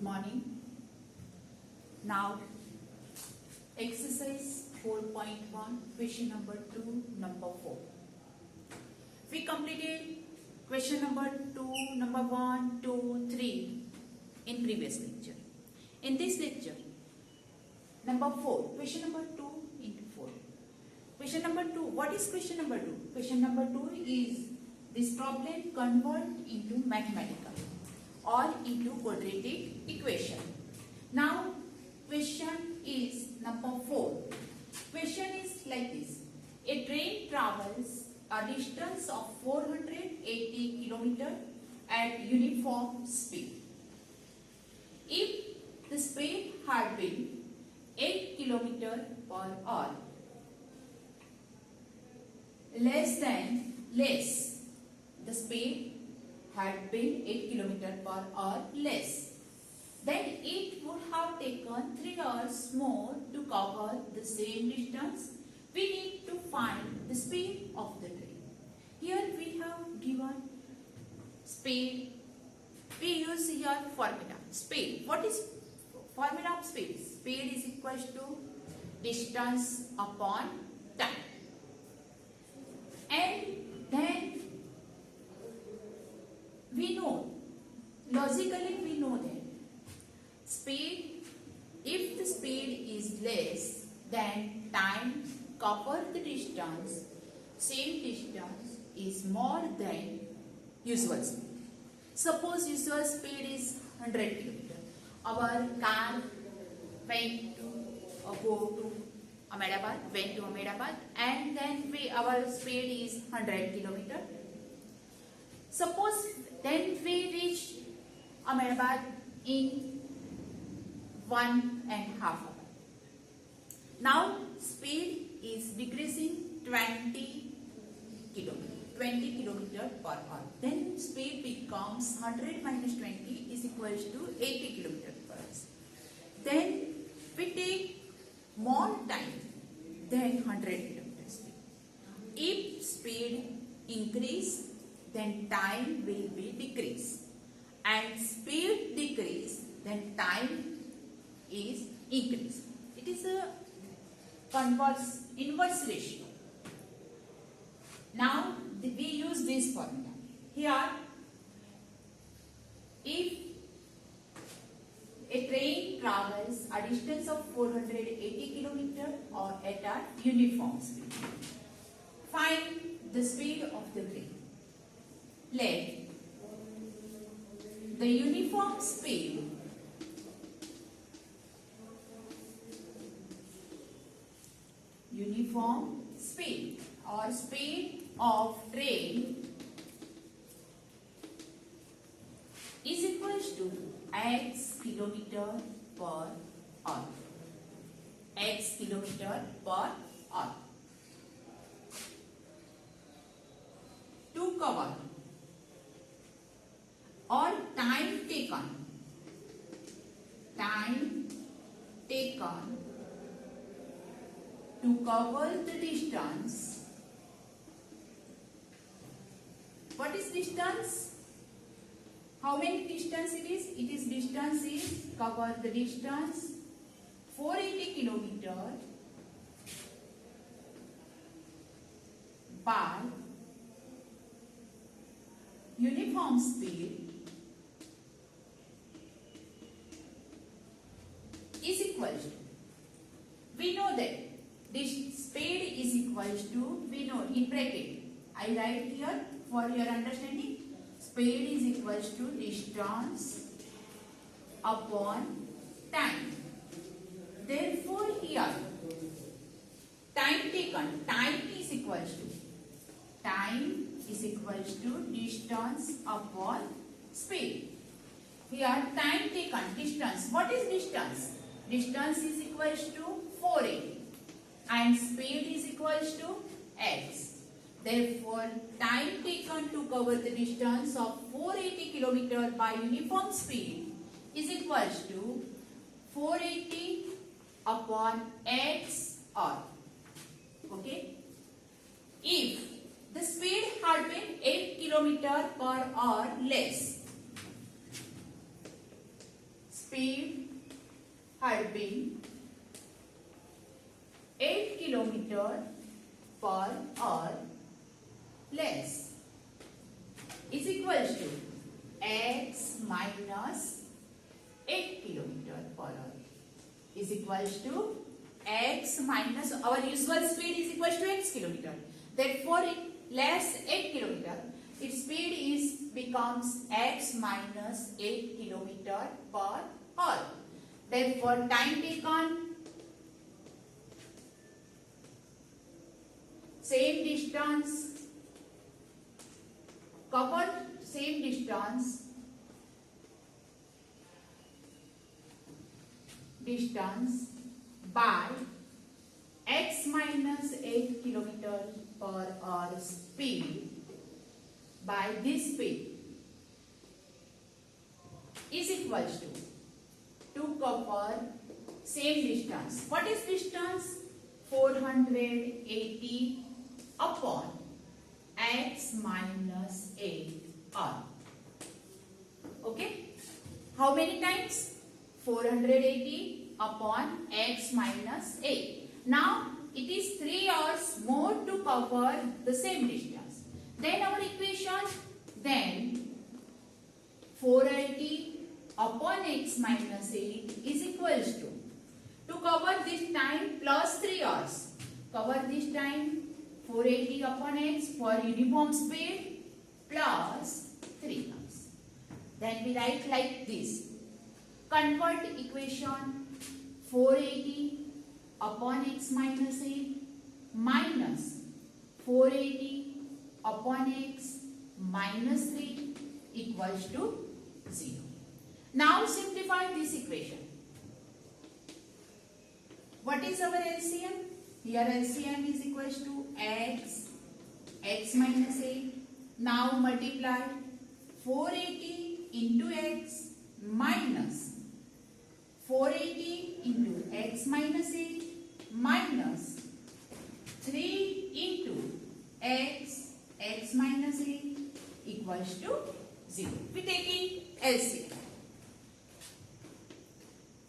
morning. Now, exercise 4.1, question number 2, number 4. We completed question number 2, number 1, 2, 3 in previous lecture. In this lecture, number 4, question number 2 into 4. Question number 2, what is question number 2? Question number 2 is this problem convert into mathematical or into quadratic equation. Now, question is number 4. Question is like this. A train travels a distance of 480 km at uniform speed. If the speed had been 8 km per hour, the speed had been 8 km per hour less, then it would have taken 3 hours more to cover the same distance. We need to find the speed of the train. Here we have given speed. We use here formula. Speed. What is formula of speed? Speed is equal to distance upon time. And then we know, logically we know that speed, if the speed is less, then time cover the distance, same distance is more than usual speed. Suppose usual speed is 100 km. Our car went to Ahmedabad, and then our speed is 100 km. Suppose then we reach Ahmedabad in 1.5 hours. Now speed is decreasing 20 km per hour. Then speed becomes 100 minus 20 is equals to 80 km per hour. Then we take more time than 100 km speed. If speed increase, then time will be decrease, and speed decrease, then time is increase. It is a inverse ratio. Now we use this formula. Here, if a train travels a distance of 480 km or at a uniform speed, find the speed of the train. Let the uniform speed or speed of train is equal to x km per hour. X km per hour. To cover or time taken to cover the distance. What is distance? How many distance it is? It is distance is cover the distance 480 km by uniform speed is equal to, we know that this speed is equal to, we know in bracket, I write here for your understanding, speed is equal to distance upon time. Therefore here time taken, time is equal to distance upon speed. Here time taken, distance. What is distance? Distance is equal to 480 and speed is equal to x. Therefore, time taken to cover the distance of 480 km by uniform speed is equal to 480 upon x hour. Okay? If the speed had been 8 km per hour less, speed had been 8 kilometer per hour less is equals to x minus 8 kilometer per hour is equals to x minus our usual speed is equals to x kilometer. Therefore, less 8 kilometer, its speed is becomes x minus 8 kilometer per hour. Therefore, time taken same distance covered same distance by x minus 8 kilometer per hour speed by this speed is equals to cover same distance. What is distance? 480 upon x minus 8 r. Okay? How many times? 480 upon x minus 8. Now, it is 3 hours more to cover the same distance. Then our equation, then 480 upon x minus 8 is equals to cover this time plus 3 hours. Cover this time 480 upon x for uniform speed plus 3 hours. Then we write like this. Convert equation 480 upon x minus 8 minus 480 upon x minus 3 equals to 0. Now simplify this equation. What is our LCM? Here LCM is equals to x minus 8. Now multiply 480 into x minus 480 into x minus 8 minus 3 into x minus 8 equals to 0. We taking LCM.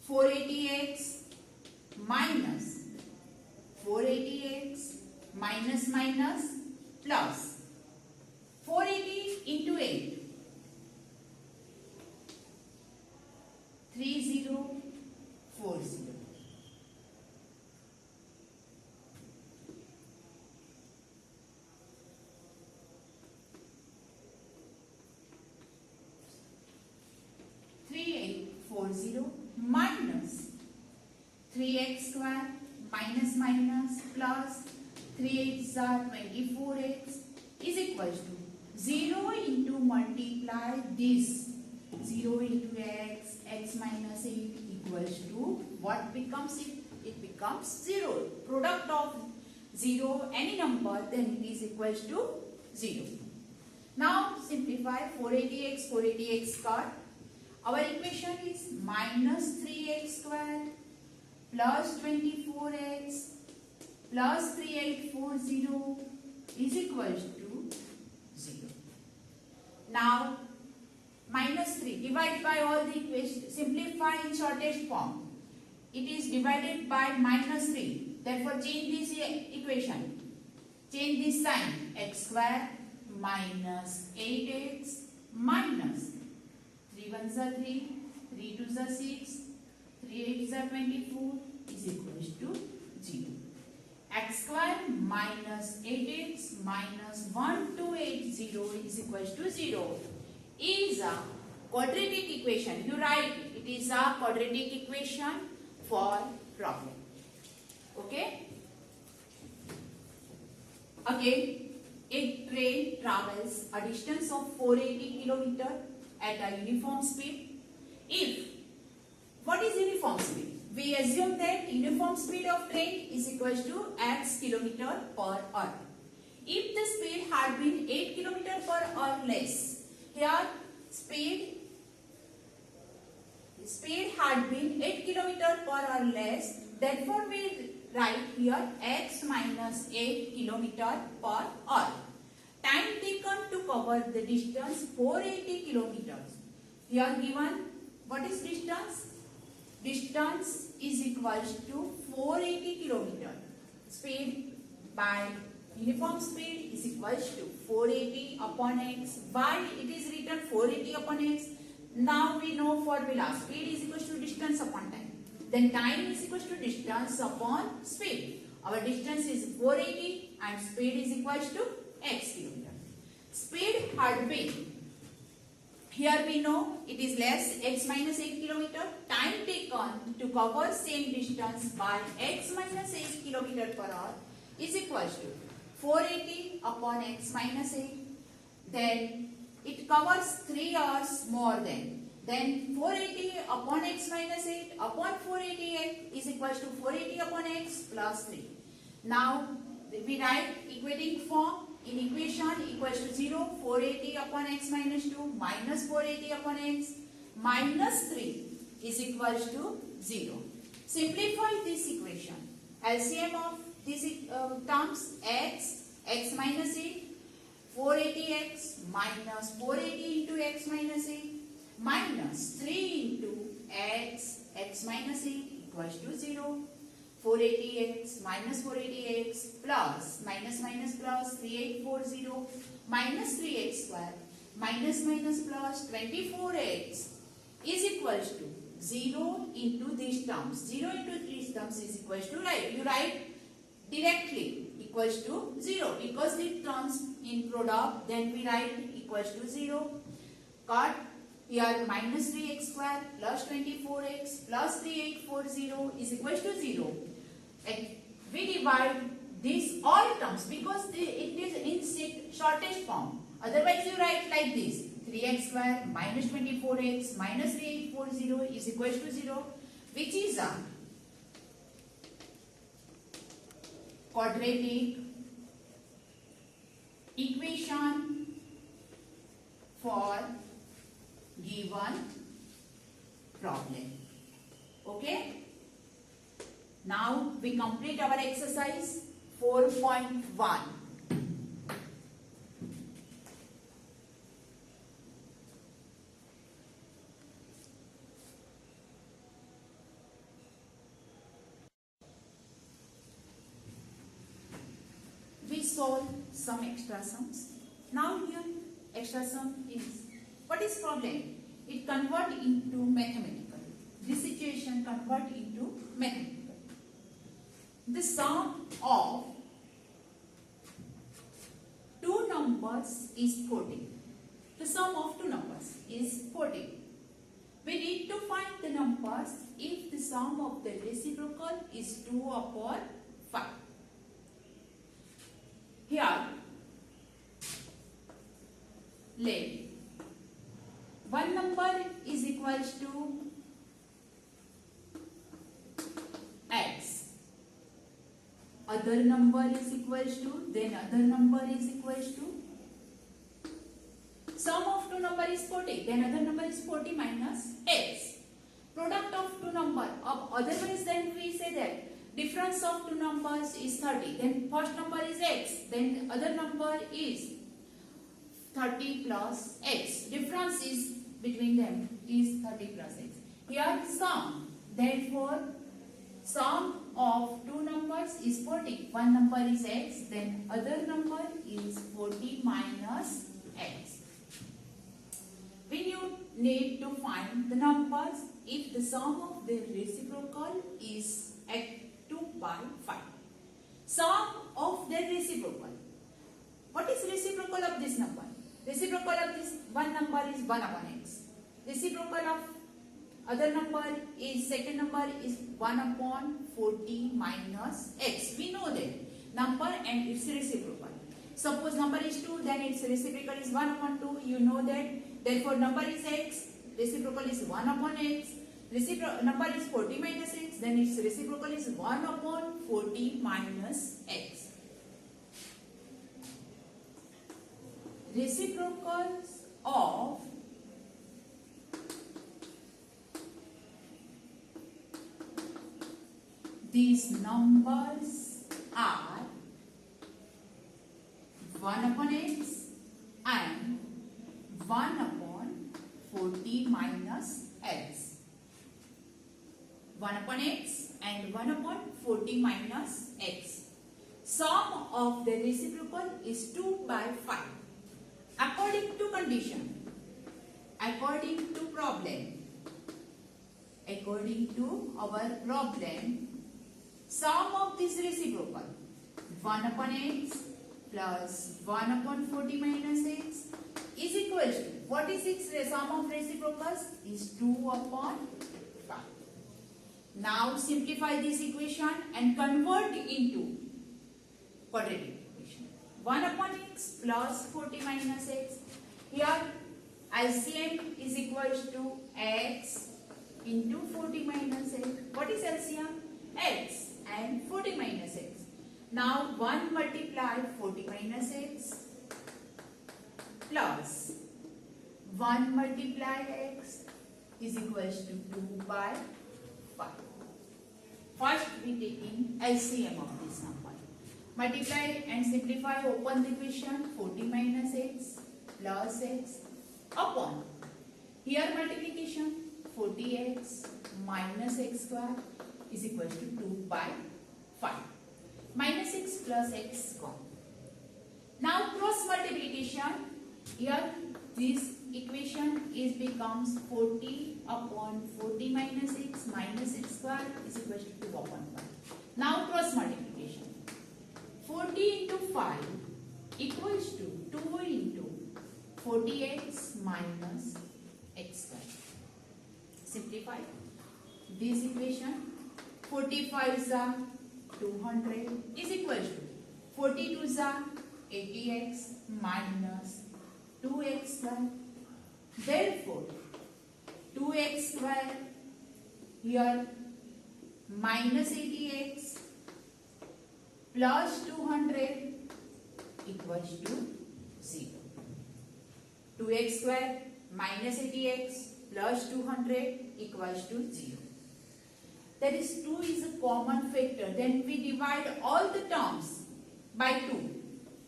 480x minus 480x minus plus 480 into 8 3040. Minus 3x square minus plus 3 8s are 24x is equals to 0 into multiply this 0 into x minus 8 equals to what becomes it? It becomes 0. Product of 0 any number, then it is equals to 0. Now simplify 480x cut. Our equation is minus 3x square plus 24x plus 3840 is equals to 0. Now minus 3 divide by all the equations, simplify in shortest form. It is divided by minus 3. Therefore change this equation. Change this sign. X square minus 8x minus 3 1s are 3, 3 2s are 6, 3 8s are 24 is equals to 0. X square minus 8x minus 1280 is equals to 0 is a quadratic equation. You write it is a quadratic equation for problem. Okay. Again, a train travels a distance of 480 km at a uniform speed. If what is uniform speed? We assume that uniform speed of train is equals to x km per hour. If the speed had been 8 km per hour less, here speed had been 8 km per hour less, therefore we write here x minus 8 km per hour. Time taken to cover the distance 480 kilometers. Here given what is distance? distance is equals to 480 kilometer. Speed by uniform speed is equals to 480 upon x. Why it is written 480 upon x? Now we know formula. Speed is equals to distance upon time. Then time is equals to distance upon speed. Our distance is 480 and speed is equals to x kilometer. Speed had been, here we know it is less x minus 8 kilometer. Time taken to cover same distance by x minus 8 kilometer per hour is equals to 480 upon x minus 8. Then it covers 3 hours more than. Then 480 upon x minus 8 upon 488 is equals to 480 upon x plus 3. Now we write equating form. In equation equals to 0, 480 upon x minus 2 minus 480 upon x minus 3 is equals to 0. Simplify this equation. LCM of these terms x minus 8, 480x minus 480 into x minus 8 minus 3 into x minus 8 equals to 0. 480x minus 480x plus minus minus plus 3840 minus 3x square minus minus plus 24x is equals to 0 into these terms. 0 into these terms is equals to, right? You write directly equals to 0 because the terms in product, then we write equals to 0. Cut. Here minus 3x square plus 24x plus 3840 is equals to 0. And we divide these all terms because it is in shortest form. Otherwise you write like this. 3x square minus 24x minus 3840 is equals to 0, which is a quadratic equation for given problem. Okay. Now we complete our exercise 4.1. We solve some extra sums. Now here extra sum is, what is problem? It convert into mathematical. This situation convert into mathematical. The sum of two numbers is 40. The sum of two numbers is 40. We need to find the numbers if the sum of the reciprocal is 2 upon 5. Here, let one number is equals to x, other number is equals to, then other number is equals to, sum of two number is 40, then other number is 40 minus x. Product of two number, otherwise then we say that difference of two numbers is 30, then first number is x, then other number is 30 plus x. Difference is between them is 30 plus x. Here sum, therefore sum of two numbers is 40. One number is x, then other number is 40 minus x. We need to find the numbers if the sum of their reciprocal is at 2 by 5. Sum of their reciprocal. What is reciprocal of this number? Reciprocal of this one number is 1 upon x. Reciprocal of other number is, second number is 1 upon 40 minus x. We know that number and its reciprocal. Suppose number is 2, then its reciprocal is 1 upon 2. You know that. Therefore number is x, reciprocal is 1 upon x. Number is 40 minus x, then its reciprocal is 1 upon 40 minus x. Reciprocals of these numbers are 1 upon x and 1 upon 40 minus x. 1 upon x and 1 upon 40 minus x. Sum of the reciprocal is 2 by 5. According to condition, according to our problem, sum of this reciprocal 1 upon x plus 1 upon 40 minus x is equal to, what is its sum of reciprocals? Is 2 upon 5. Now simplify this equation and convert into quadratic equation. 1 upon x plus 40 minus x. Here LCM is equal to x into 40 minus x. What is LCM? X and 40 minus x. Now 1 multiply 40 minus x plus 1 multiply x is equal to 2 by 5. First we taking LCM of this number. Multiply and simplify, open the equation. 40 minus x plus x upon, here multiplication, 40x minus x square is equal to 2 by 5. Minus x plus x gone. Now cross multiplication. Here this equation is becomes 40 upon 40 minus x square is equal to 2 upon 5. Now cross multiplication. 40 into 5 equals to 2 into 40x minus x square. Simplify this equation. 45 is 200 is equal to 42 is 80x minus 2x square. Therefore 2x square here minus 80x plus 200 equals to 0. 2x square minus 80x plus 200 equals to 0. That is 2 is a common factor. Then we divide all the terms by 2.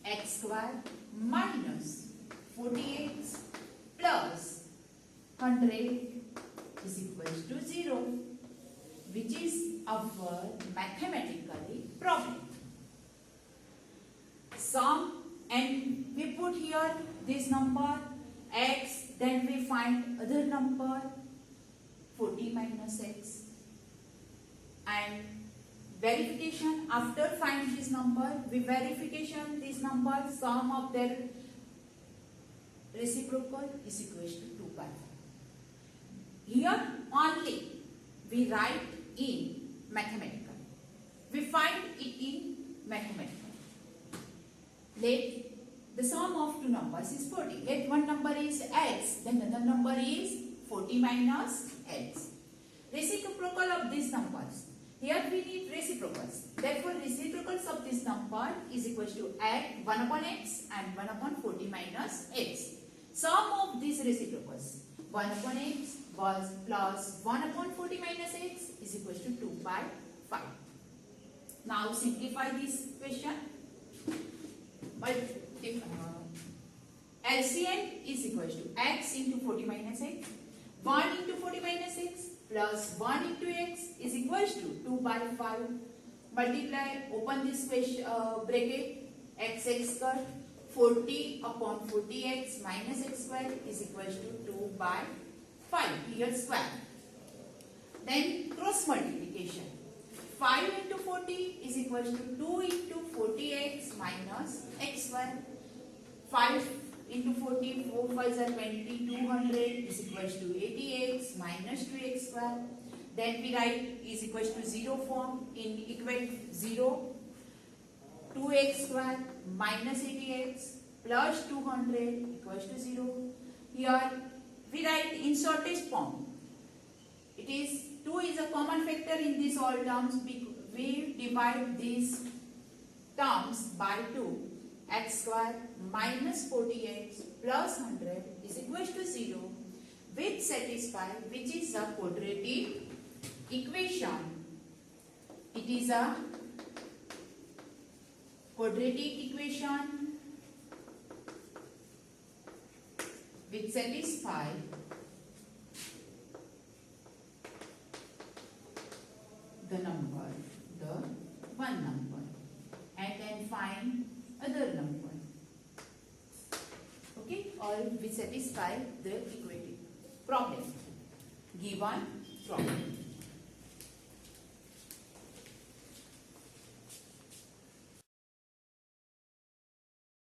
X square minus 40x plus 100 is equals to 0, which is our mathematically problem. Sum, and we put here this number x, then we find other number 40 minus x, and verification. After find this number, we verification this number, sum of their reciprocal is equal to 2 by 5. Here only we write in mathematical. We find it in mathematical. Let the sum of two numbers is 40. Let one number is x, then another number is 40 minus x. Reciprocal of these numbers. Here we need reciprocals. Therefore, reciprocals of this number is equal to x, 1 upon x and 1 upon 40 minus x. Sum of these reciprocals, 1 upon x was plus 1 upon 40 minus x is equal to 2 by 5. Now simplify this question. LCM is equal to x into 40 minus x. 1 into 40 minus x plus 1 into x is equal to 2 by 5. Multiply, open this bracket, x square. 40 upon 40x minus x square is equal to 2 by 5. Here square. Then cross multiplication. 5 into 40 is equal to 2 into 40x minus x square. 5 into 40, 4 5s are 20, 200 is equal to 80x minus 2x square. Then we write is equal to 0 form. In equate 0, 2x square minus 80x plus 200 equals to 0. Here we write in shortest form. It is 2 is a common factor in these all terms. We divide these terms by 2. X square minus 40x plus 100 is equal to 0, which satisfy which is a quadratic equation. It is a quadratic equation which satisfy one number and then find other number. Okay, or we satisfy the equative problem. Given problem.